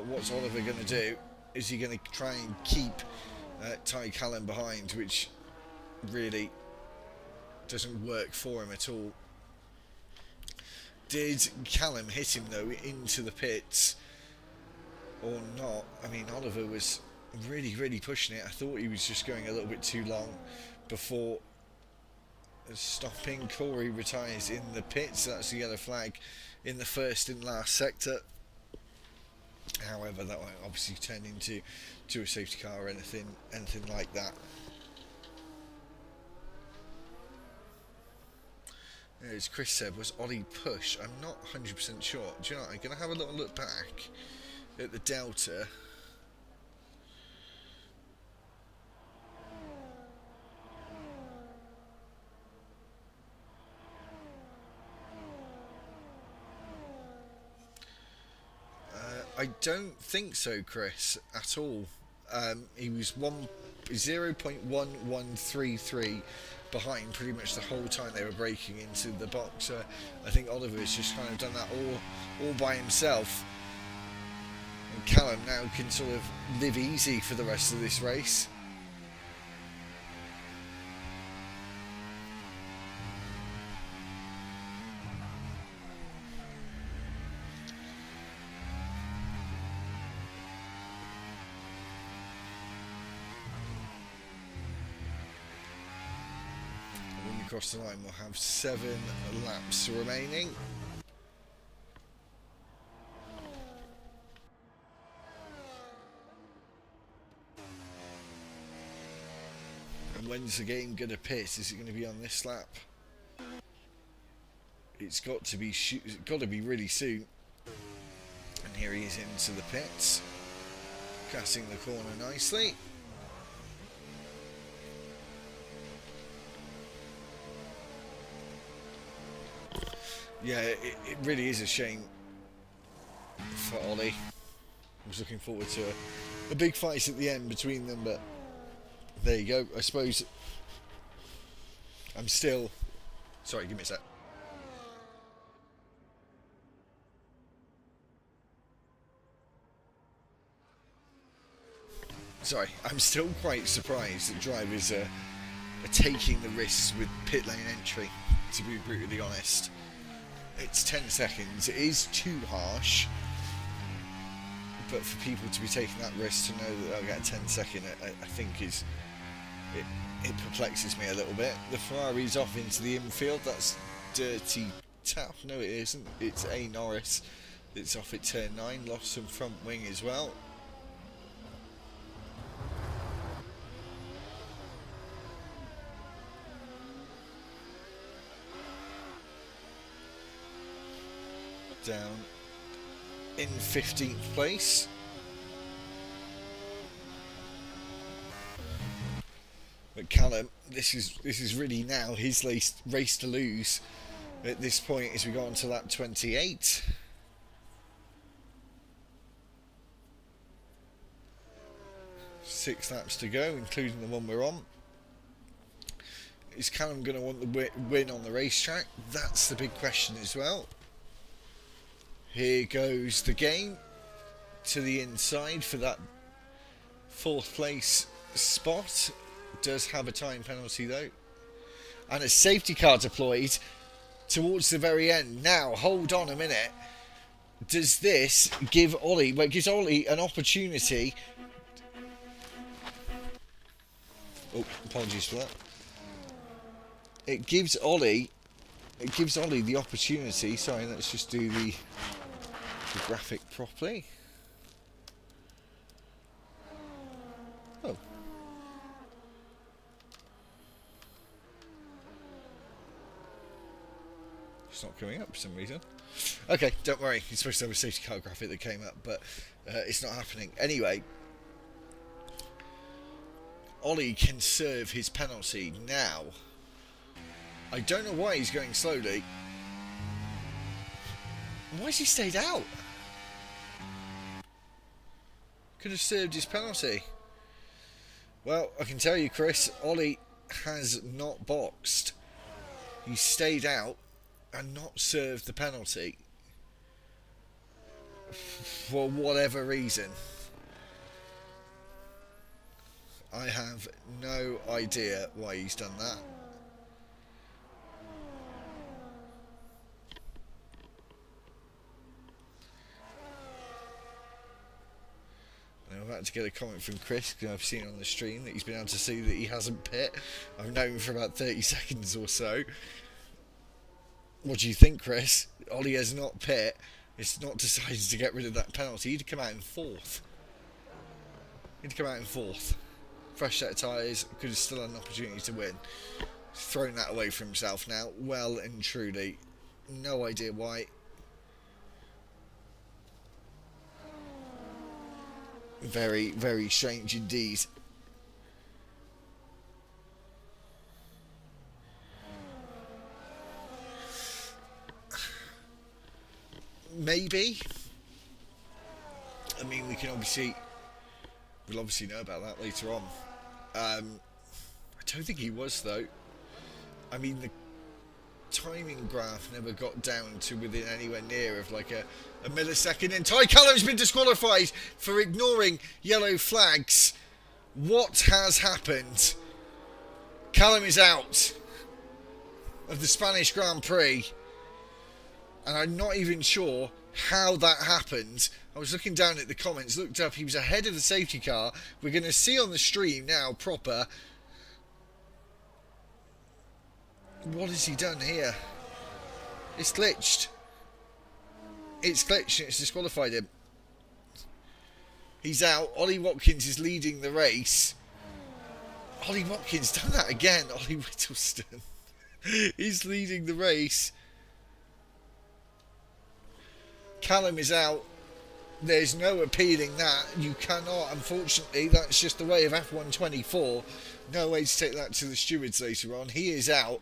What's Oliver going to do? Is he going to try and keep Ty Callum behind, which really doesn't work for him at all? Did Callum hit him though into the pits or not? I mean, Oliver was really pushing it. I thought he was just going a little bit too long before stopping. Corey retires in the pits. That's the yellow flag in the first and last sector. However, that won't obviously turn into a safety car or anything like that. As Chris said, was Ollie push? I'm not 100% sure. Do you know what? I'm going to have a little look back at the Delta. I don't think so, Chris, at all. He was 0.1133 behind pretty much the whole time they were breaking into the box. I think Oliver's just kind of done that all by himself. And Callum now can sort of live easy for the rest of this race. Across the line, we'll have 7 laps remaining. And when's the game going to pit? Is it going to be on this lap? It's got to be really soon. And here he is into the pits, cutting the corner nicely. Yeah, it really is a shame for Ollie. I was looking forward to a big fight at the end between them, but there you go. I suppose I'm still... Sorry, give me a sec. Sorry, I'm still quite surprised that drivers are taking the risks with pit lane entry, to be brutally honest. It's 10 seconds, it is too harsh, but for people to be taking that risk to know that they'll get a 10-second, I think is... It perplexes me a little bit. The Ferrari's off into the infield, that's dirty tap. No, it isn't. It's A. Norris. It's off at turn 9, lost some front wing as well. Down in 15th place. But Callum, this is really now his race to lose at this point as we go on to lap 28. Six laps to go, including the one we're on. Is Callum going to want the win on the racetrack? That's the big question as well. Here goes the game to the inside for that 4th place spot. Does have a time penalty though, and a safety car deployed towards the very end. Now hold on a minute, does this give Ollie, well, it gives Ollie an opportunity. Oh, apologies for that. It gives Ollie the opportunity. Sorry, let's just do the graphic properly. Oh. It's not coming up for some reason. Okay, don't worry. You're supposed to have a safety car graphic that came up, but it's not happening. Anyway, Ollie can serve his penalty now. I don't know why he's going slowly. Why has he stayed out? Could have served his penalty. Well, I can tell you, Chris, Ollie has not boxed. He stayed out and not served the penalty. For whatever reason. I have no idea why he's done that. I'm about to get a comment from Chris, because I've seen on the stream that he's been able to see that he hasn't pit. I've known for about 30 seconds or so. What do you think, Chris? Ollie has not pit. It's not decided to get rid of that penalty. He'd come out in 4th. He'd come out in 4th. Fresh set of tyres, could have still had an opportunity to win. Thrown that away for himself now, well and truly. No idea why. Very, very strange indeed. Maybe. I mean, we'll obviously know about that later on. I don't think he was though. I mean, the timing graph never got down to within anywhere near of like a millisecond, and Ty Callum's been disqualified for ignoring yellow flags. What has happened? Callum is out of the Spanish Grand Prix, and I'm not even sure how that happened. I was looking down at the comments, looked up, he was ahead of the safety car. We're going to see on the stream now proper. What has he done here? It's glitched. It's glitched and it's disqualified him. He's out. Ollie Watkins is leading the race. Ollie Watkins done that again. Ollie Whittleston. He's leading the race. Callum is out. There's no appealing that. You cannot, unfortunately. That's just the way of F1 24. No way to take that to the stewards later on. He is out.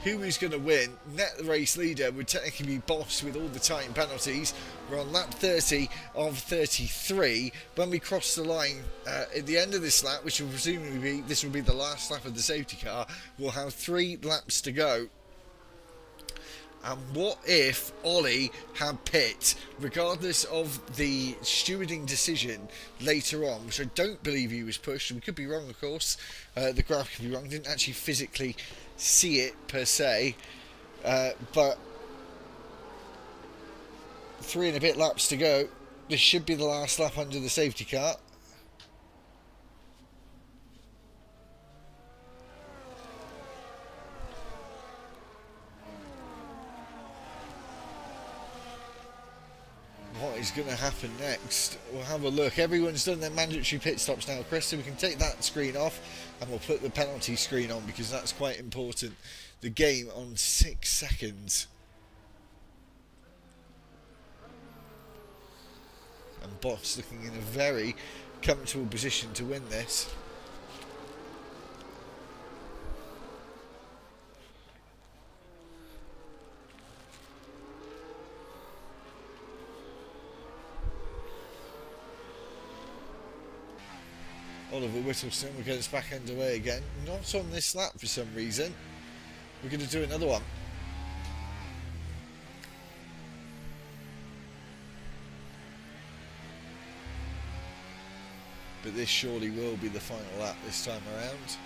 who is going to win. Net the race leader would technically be Boss with all the time penalties. We're on lap 30 of 33. When we cross the line at the end of this lap, which will presumably be, this will be the last lap of the safety car, we'll have 3 laps to go. And what if Ollie had pit, regardless of the stewarding decision later on, which I don't believe he was pushed. We could be wrong, of course. The graph could be wrong. Didn't actually physically see it per se. But 3 and a bit laps to go. This should be the last lap under the safety car. What is going to happen next? We'll have a look. Everyone's done their mandatory pit stops now, Chris, so we can take that screen off and we'll put the penalty screen on because that's quite important. The game on 6 seconds. And Boss looking in a very comfortable position to win this. Oliver Whittleston will get us back underway again. Not on this lap for some reason. We're going to do another one. But this surely will be the final lap this time around.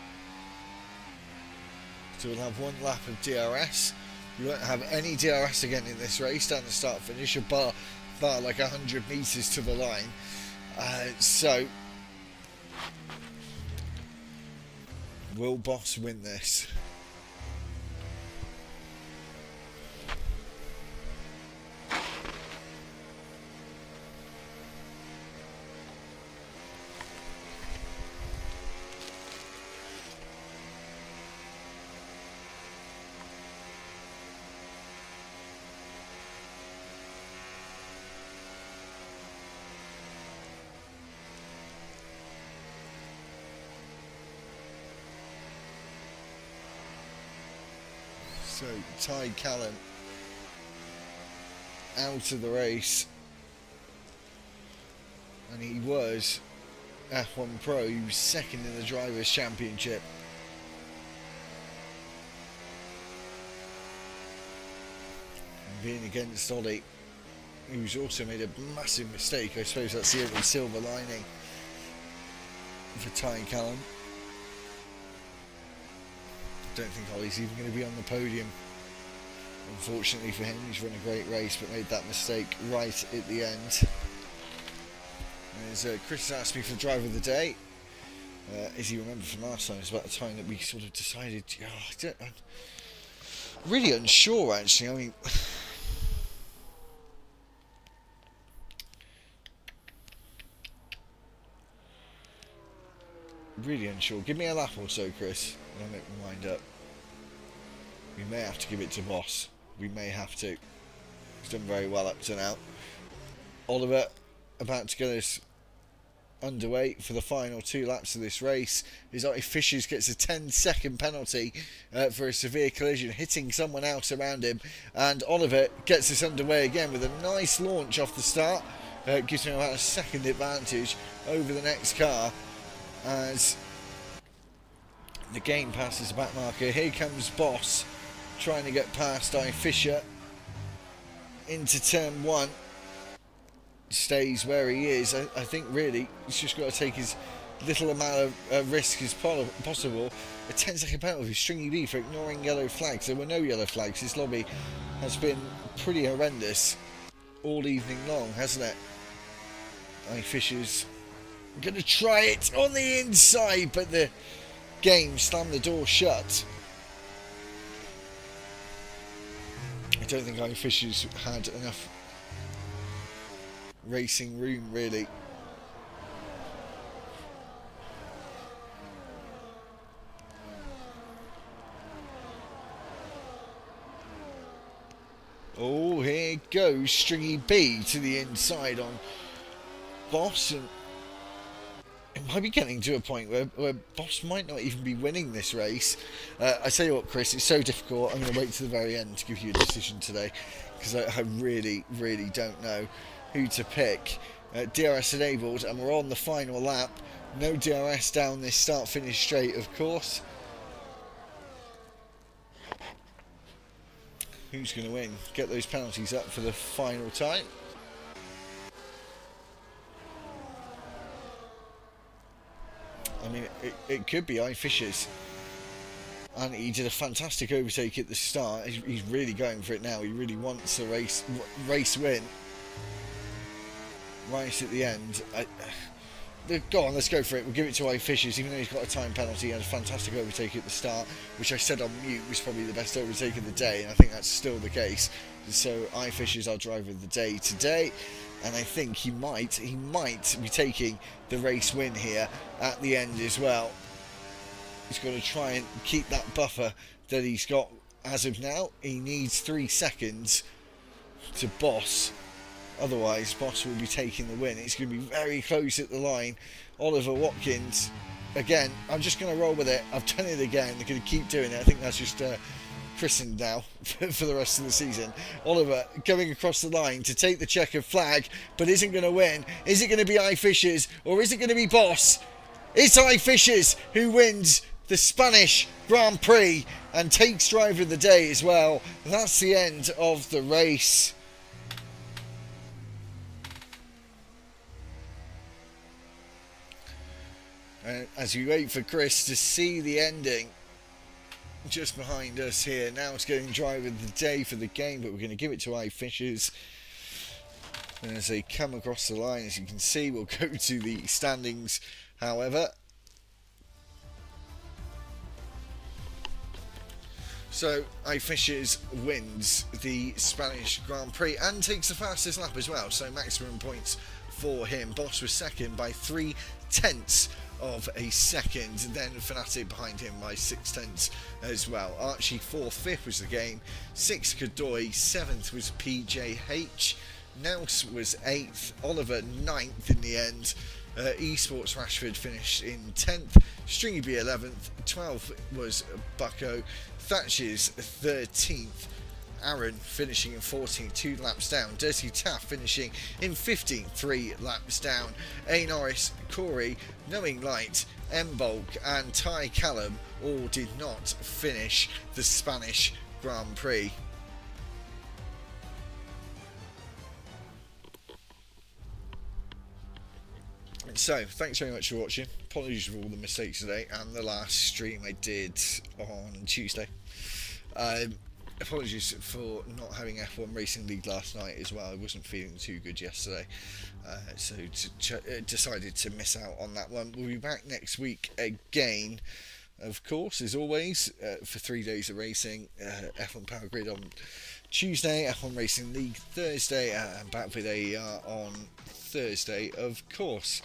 So we'll have 1 lap of DRS. We won't have any DRS again in this race down the start finish, a bar like 100 metres to the line. So will Boss win this? So Ty Callan out of the race, and he was F1 Pro. He was second in the Drivers' Championship. And being against Ollie, who's also made a massive mistake. I suppose that's the only silver lining for Ty Callan. Don't think Ollie's even going to be on the podium. Unfortunately for him, he's run a great race but made that mistake right at the end. As Chris has asked me for driver of the day, as you remember from last time, it's about the time that we sort of decided, I'm really unsure actually. I mean, really unsure. Give me a lap or so, Chris, and I'll make my mind up. We may have to give it to Boss. We may have to. He's done very well up to now. Oliver about to get us underway for the final 2 laps of this race. Isaiah Fishers gets a 10-second penalty for a severe collision, hitting someone else around him. And Oliver gets us underway again with a nice launch off the start. Gives him about a second advantage over the next car as the game passes the back marker. Here comes Boss trying to get past I Fisher into turn 1. Stays where he is. I think really he's just got to take as little amount of risk as possible. A 10-second penalty, Stringy B, for ignoring yellow flags. There were no yellow flags. This lobby has been pretty horrendous all evening long, hasn't it? I Fisher's going to try it on the inside, but the game slammed the door shut. I don't think I Fisher's had enough racing room really. Oh, here goes Stringy B to the inside on Boss, and might be getting to a point where Boss might not even be winning this race. I tell you what, Chris, it's so difficult. I'm going to wait to the very end to give you a decision today, because I really, really don't know who to pick. DRS enabled, and we're on the final lap. No DRS down this start-finish straight, of course. Who's going to win? Get those penalties up for the final time. I mean, it could be iFishers. And he did a fantastic overtake at the start. He's really going for it now. He really wants a race win. Right at the end. Go on, let's go for it. We'll give it to iFishers, even though he's got a time penalty. He had a fantastic overtake at the start, which I said on mute was probably the best overtake of the day, and I think that's still the case. So iFishers, our driver of the day today, and I think he might be taking the race win here at the end as well. He's got to try and keep that buffer that he's got as of now. He needs 3 seconds to Boss. Otherwise, Boss will be taking the win. It's going to be very close at the line. Oliver Watkins, again, I'm just going to roll with it. I've done it again. They're going to keep doing it. I think that's just christened now for the rest of the season. Oliver going across the line to take the checkered flag, but isn't going to win. Is it going to be iFishers or is it going to be Boss? It's iFishers who wins the Spanish Grand Prix and takes driver of the day as well. That's the end of the race. As we wait for Chris to see the ending, just behind us here, now it's getting driver of the day for the game, but we're going to give it to iFishers. And as they come across the line, as you can see, we'll go to the standings, however. So iFishers wins the Spanish Grand Prix and takes the fastest lap as well, so maximum points for him. Boss was second by 3/10 of a second, then Fanatic behind him by 6/10 as well. Archie 4th, 5th was the game, 6th Godoy, 7th was PJH, Nels was 8th, Oliver 9th in the end, Esports Rashford finished in 10th, Stringy B 11th, 12th was Bucko, Thatcher's 13th, Aaron finishing in 14th, 2 laps down. Dirty Taff finishing in 15th, 3 laps down. A. Norris, Corey, Knowing Light, M. Bulk and Ty Callum all did not finish the Spanish Grand Prix. So, thanks very much for watching. Apologies for all the mistakes today and the last stream I did on Tuesday. Apologies for not having F1 Racing League last night as well. I wasn't feeling too good yesterday, so decided to miss out on that one. We'll be back next week again, of course, as always, for 3 days of racing. F1 Power Grid on Tuesday, F1 Racing League Thursday, and back with AER on Thursday, of course.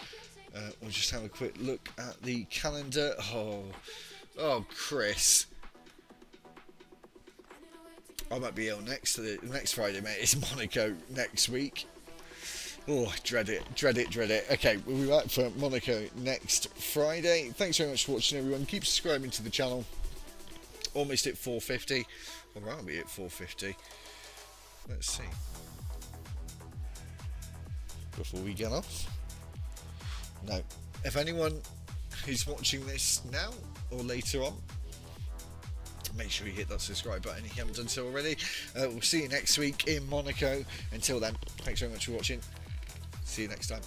We'll just have a quick look at the calendar. Oh, Chris. I might be ill next Friday, mate. It's Monaco next week. Oh, dread it. Okay, we'll be back for Monaco next Friday. Thanks very much for watching, everyone. Keep subscribing to the channel. Almost at 450. Or are we at 450? Let's see. Before we get off. No. If anyone who's watching this now or later on, make sure you hit that subscribe button if you haven't done so already. We'll see you next week in Monaco. Until then, thanks very much for watching. See you next time.